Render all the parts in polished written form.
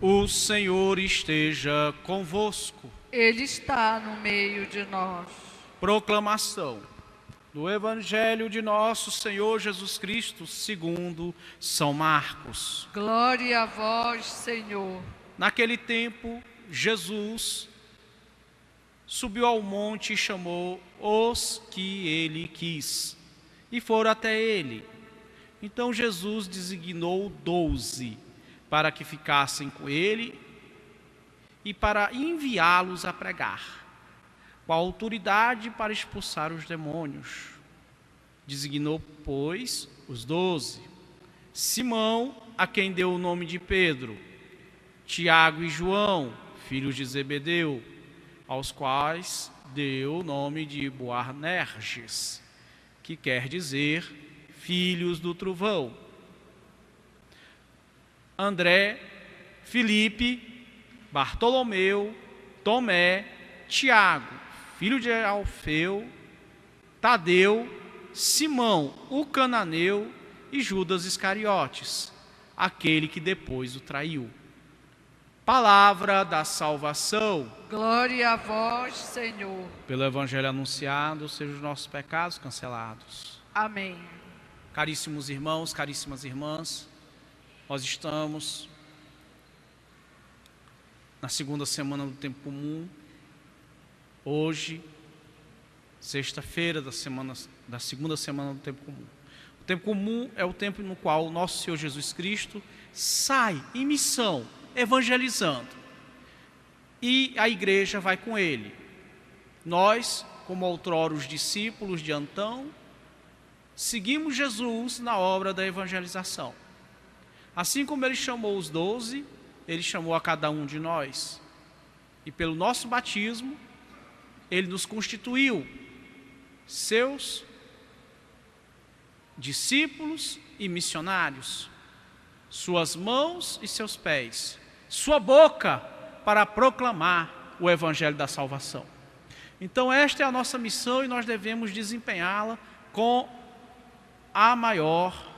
O Senhor esteja convosco. Ele está no meio de nós. Proclamação do Evangelho de nosso Senhor Jesus Cristo, segundo São Marcos. Glória a vós, Senhor. Naquele tempo, Jesus subiu ao monte e chamou os que ele quis, e foram até ele. Então Jesus designou 12 para que ficassem com ele e para enviá-los a pregar, com a autoridade para expulsar os demônios. Designou, pois, os 12: Simão, a quem deu o nome de Pedro, Tiago e João, filhos de Zebedeu, aos quais deu o nome de Boanerges, que quer dizer filhos do trovão, André, Filipe, Bartolomeu, Tomé, Tiago, filho de Alfeu, Tadeu, Simão, o cananeu e Judas Iscariotes, aquele que depois o traiu. Palavra da salvação. Glória a vós, Senhor. Pelo Evangelho anunciado, sejam os nossos pecados cancelados. Amém. Caríssimos irmãos, caríssimas irmãs, nós estamos na segunda semana do tempo comum, hoje, sexta-feira da segunda semana do tempo comum. O tempo comum é o tempo no qual o nosso Senhor Jesus Cristo sai em missão, evangelizando, e a igreja vai com ele. Nós, como outrora os discípulos de Antão, seguimos Jesus na obra da evangelização. Assim como ele chamou os 12, ele chamou a cada um de nós. E pelo nosso batismo, ele nos constituiu seus discípulos e missionários, suas mãos e seus pés, sua boca para proclamar o evangelho da salvação. Então esta é a nossa missão e nós devemos desempenhá-la com a maior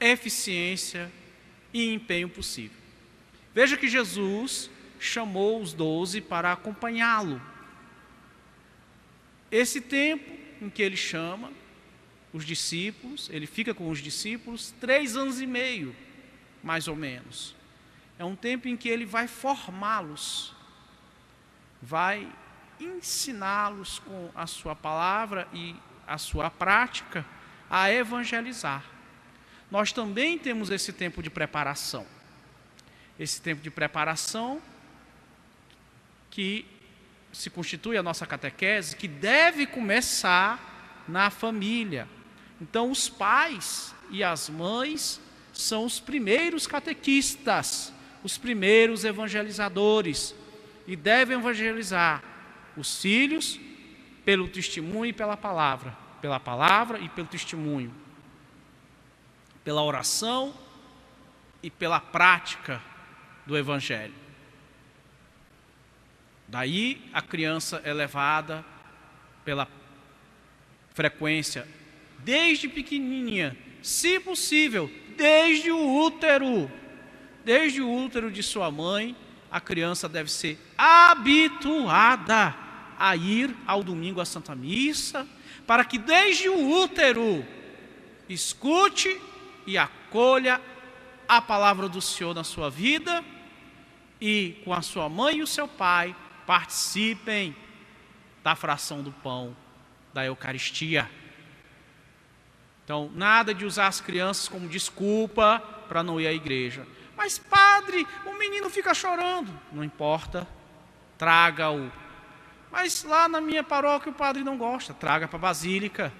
eficiência e empenho possível. Veja que Jesus chamou os 12 para acompanhá-lo. Esse tempo em que ele chama os discípulos, ele fica com os discípulos 3 anos e meio, mais ou menos. É um tempo em que ele vai formá-los, vai ensiná-los com a sua palavra e a sua prática a evangelizar. Nós também temos esse tempo de preparação. Esse tempo de preparação que se constitui a nossa catequese, que deve começar na família. Então os pais e as mães são os primeiros catequistas, os primeiros evangelizadores, e devem evangelizar os filhos pelo testemunho e pela palavra e pelo testemunho, pela oração e pela prática do evangelho. Daí a criança é levada pela frequência, desde pequenininha, se possível, desde o útero de sua mãe, a criança deve ser habituada a ir ao domingo à Santa Missa, para que desde o útero escute e acolha a palavra do Senhor na sua vida e com a sua mãe e o seu pai participem da fração do pão da Eucaristia. Então, nada de usar as crianças como desculpa para não ir à igreja. Mas padre, o menino fica chorando. Não importa, traga-o. Mas lá na minha paróquia o padre não gosta, traga para a basílica.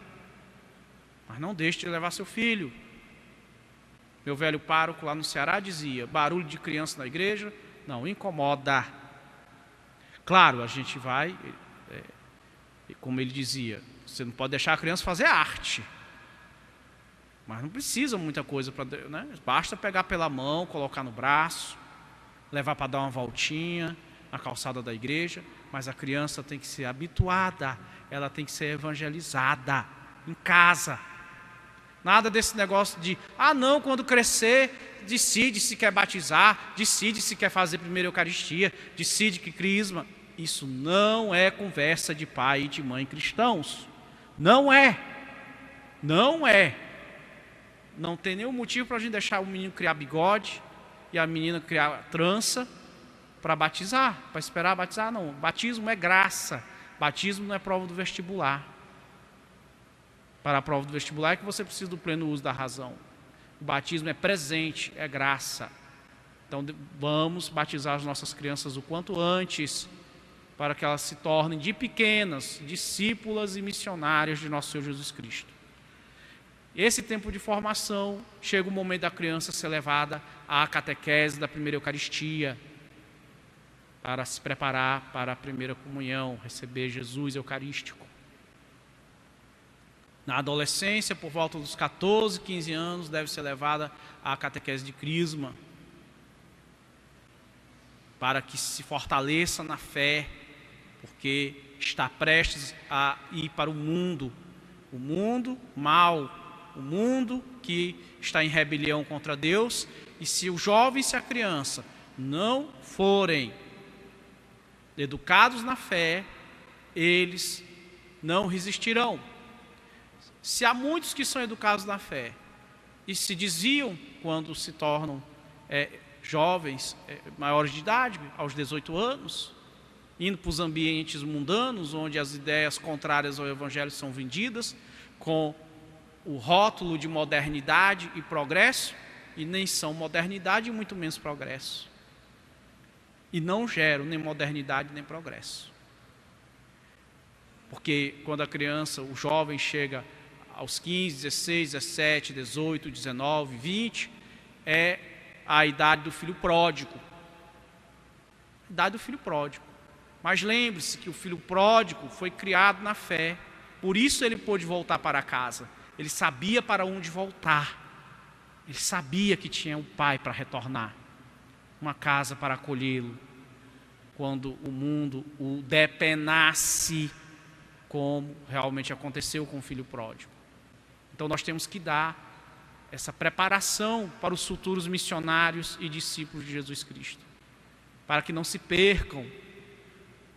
Mas não deixe de levar seu filho. Meu velho pároco lá no Ceará dizia: barulho de criança na igreja não incomoda. Claro, a gente vai, como ele dizia, você não pode deixar a criança fazer arte. Mas não precisa muita coisa, né? Basta pegar pela mão, colocar no braço, levar para dar uma voltinha na calçada da igreja. Mas a criança tem que ser habituada, ela tem que ser evangelizada em casa. Nada desse negócio de, não, quando crescer, decide se quer batizar, decide se quer fazer primeira Eucaristia, decide que crisma. Isso não é conversa de pai e de mãe cristãos. Não é. Não é. Não tem nenhum motivo para a gente deixar o menino criar bigode e a menina criar trança para batizar, para esperar batizar. Não, batismo é graça. Batismo não é prova do vestibular. Para a prova do vestibular é que você precisa do pleno uso da razão. O batismo é presente, é graça. Então vamos batizar as nossas crianças o quanto antes, para que elas se tornem de pequenas discípulas e missionárias de nosso Senhor Jesus Cristo. Esse tempo de formação, chega o momento da criança ser levada à catequese da primeira Eucaristia, para se preparar para a primeira comunhão, receber Jesus Eucarístico. Na adolescência, por volta dos 14, 15 anos, deve ser levada à catequese de crisma, para que se fortaleça na fé, porque está prestes a ir para o mundo mau, o mundo que está em rebelião contra Deus. E se o jovem e se a criança não forem educados na fé, eles não resistirão. Se há muitos que são educados na fé e se desviam quando se tornam jovens, maiores de idade, aos 18 anos, indo para os ambientes mundanos, onde as ideias contrárias ao Evangelho são vendidas, com o rótulo de modernidade e progresso, e nem são modernidade e muito menos progresso. E não geram nem modernidade nem progresso. Porque quando a criança, o jovem chega aos 15, 16, 17, 18, 19, 20, é a idade do filho pródigo. A idade do filho pródigo. Mas lembre-se que o filho pródigo foi criado na fé, por isso ele pôde voltar para casa. Ele sabia para onde voltar. Ele sabia que tinha um pai para retornar, uma casa para acolhê-lo, quando o mundo o depenasse, como realmente aconteceu com o filho pródigo. Então nós temos que dar essa preparação para os futuros missionários e discípulos de Jesus Cristo, para que não se percam.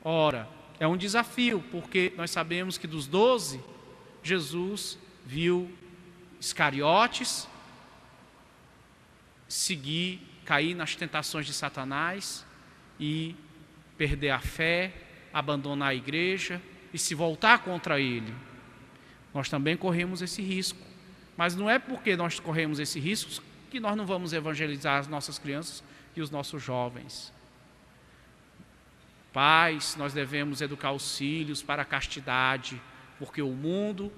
Ora, é um desafio, porque nós sabemos que dos 12, Jesus viu Iscariotes cair nas tentações de Satanás e perder a fé, abandonar a igreja e se voltar contra ele. Nós também corremos esse risco, mas não é porque nós corremos esse risco que nós não vamos evangelizar as nossas crianças e os nossos jovens. Pais, nós devemos educar os filhos para a castidade, porque o mundo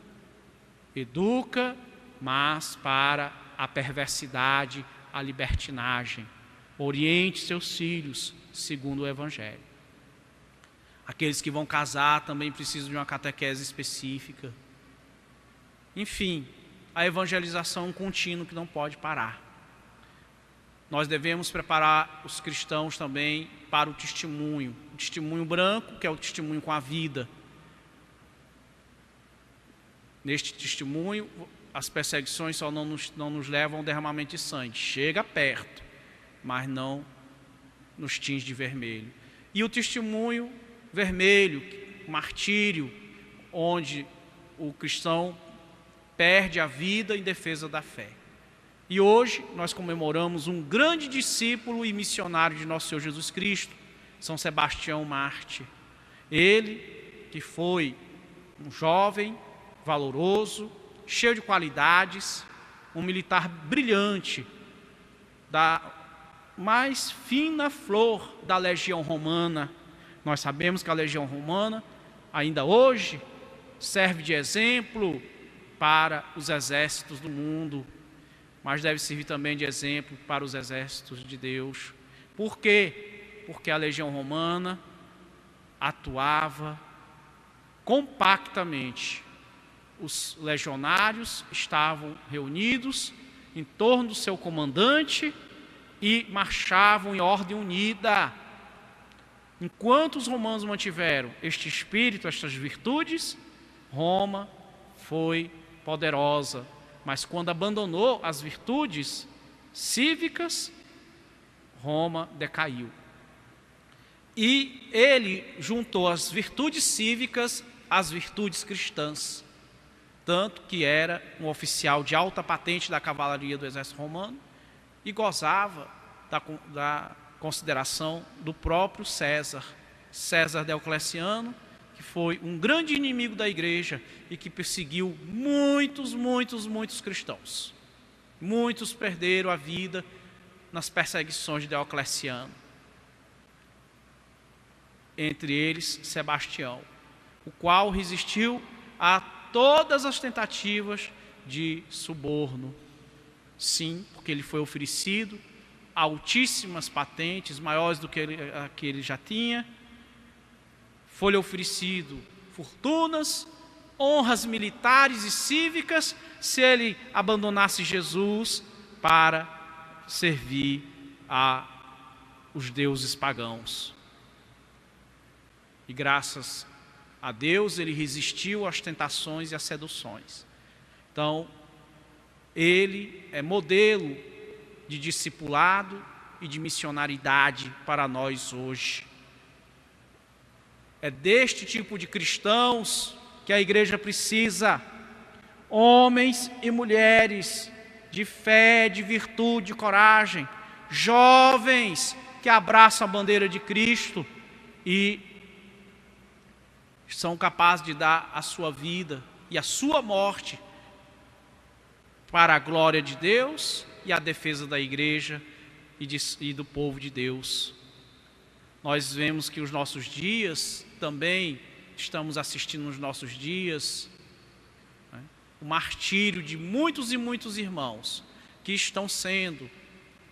educa, mas para a perversidade, a libertinagem. Oriente seus filhos segundo o Evangelho. Aqueles que vão casar também precisam de uma catequese específica. Enfim, a evangelização é um contínuo que não pode parar. Nós devemos preparar os cristãos também para o testemunho branco, que é o testemunho com a vida. Neste testemunho, as perseguições só não nos levam ao derramamento de sangue. Chega perto, mas não nos tinge de vermelho. E o testemunho vermelho, o martírio, onde o cristão perde a vida em defesa da fé. E hoje nós comemoramos um grande discípulo e missionário de nosso Senhor Jesus Cristo, São Sebastião Mártir. Ele que foi um jovem valoroso, cheio de qualidades, um militar brilhante, da mais fina flor da legião romana. Nós sabemos que a legião romana, ainda hoje, serve de exemplo para os exércitos do mundo, mas deve servir também de exemplo para os exércitos de Deus. Por quê? Porque a legião romana atuava compactamente. Os legionários estavam reunidos em torno do seu comandante e marchavam em ordem unida. Enquanto os romanos mantiveram este espírito, estas virtudes, Roma foi poderosa. Mas quando abandonou as virtudes cívicas, Roma decaiu. E ele juntou as virtudes cívicas às virtudes cristãs. Tanto que era um oficial de alta patente da cavalaria do exército romano e gozava da consideração do próprio César. César Diocleciano, que foi um grande inimigo da igreja e que perseguiu muitos cristãos. Muitos perderam a vida nas perseguições de Diocleciano. Entre eles, Sebastião, o qual resistiu a todas as tentativas de suborno. Sim, porque ele foi oferecido altíssimas patentes, maiores do que ele já tinha. Foi-lhe oferecido fortunas, honras militares e cívicas, se ele abandonasse Jesus para servir os deuses pagãos. E graças a Deus ele resistiu às tentações e às seduções. Então, ele é modelo de discipulado e de missionaridade para nós hoje. É deste tipo de cristãos que a igreja precisa, homens e mulheres de fé, de virtude, de coragem, jovens que abraçam a bandeira de Cristo e são capazes de dar a sua vida e a sua morte para a glória de Deus e a defesa da igreja e do povo de Deus. Nós vemos que os nossos dias, também estamos assistindo nos nossos dias, o martírio de muitos e muitos irmãos que estão sendo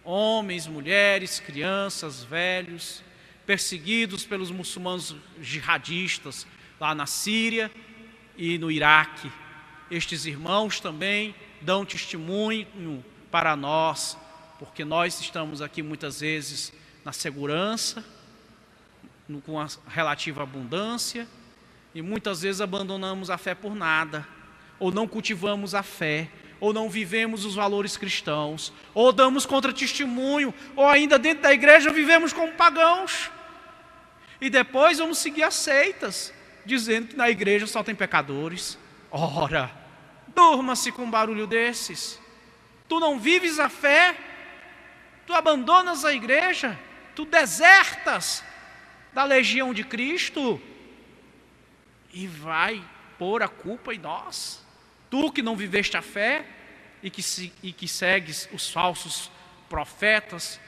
homens, mulheres, crianças, velhos, perseguidos pelos muçulmanos jihadistas lá na Síria e no Iraque. Estes irmãos também dão testemunho para nós, porque nós estamos aqui muitas vezes na segurança, com a relativa abundância, e muitas vezes abandonamos a fé por nada, ou não cultivamos a fé, ou não vivemos os valores cristãos, ou damos contra-testemunho, ou ainda dentro da igreja vivemos como pagãos, e depois vamos seguir as seitas, dizendo que na igreja só tem pecadores. Ora, durma-se com um barulho desses. Tu não vives a fé, tu abandonas a igreja, tu desertas da legião de Cristo e vai pôr a culpa em nós. Tu que não viveste a fé e que segues os falsos profetas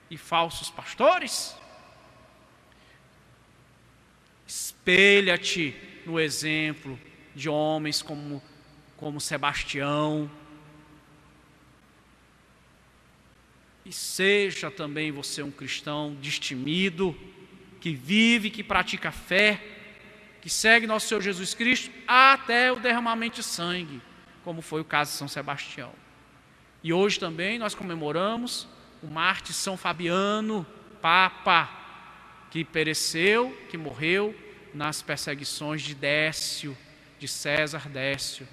e falsos pastores. Espelha-te no exemplo de homens como Sebastião, e seja também você um cristão destemido, que vive, que pratica a fé, que segue nosso Senhor Jesus Cristo até o derramamento de sangue, como foi o caso de São Sebastião. E hoje também nós comemoramos o mártir São Fabiano, Papa, que pereceu, que morreu nas perseguições de Décio, de César Décio,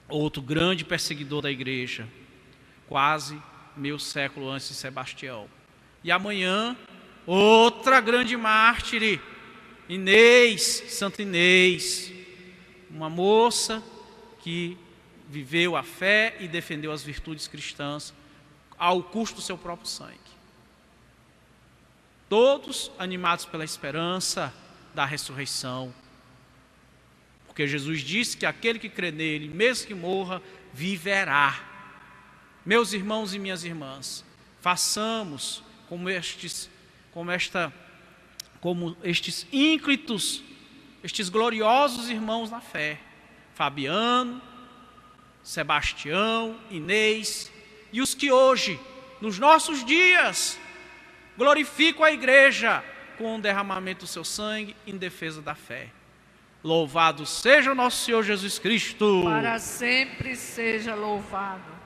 outro grande perseguidor da igreja, quase meio século antes de Sebastião. E amanhã, outra grande mártire, Inês, Santa Inês, uma moça que viveu a fé e defendeu as virtudes cristãs ao custo do seu próprio sangue. Todos animados pela esperança da ressurreição, porque Jesus disse que aquele que crê nele, mesmo que morra, viverá. Meus irmãos e minhas irmãs, façamos como estes ínclitos, estes gloriosos irmãos na fé, Fabiano, Sebastião, Inês, e os que hoje, nos nossos dias, glorificam a igreja com o derramamento do seu sangue em defesa da fé. Louvado seja o nosso Senhor Jesus Cristo. Para sempre seja louvado.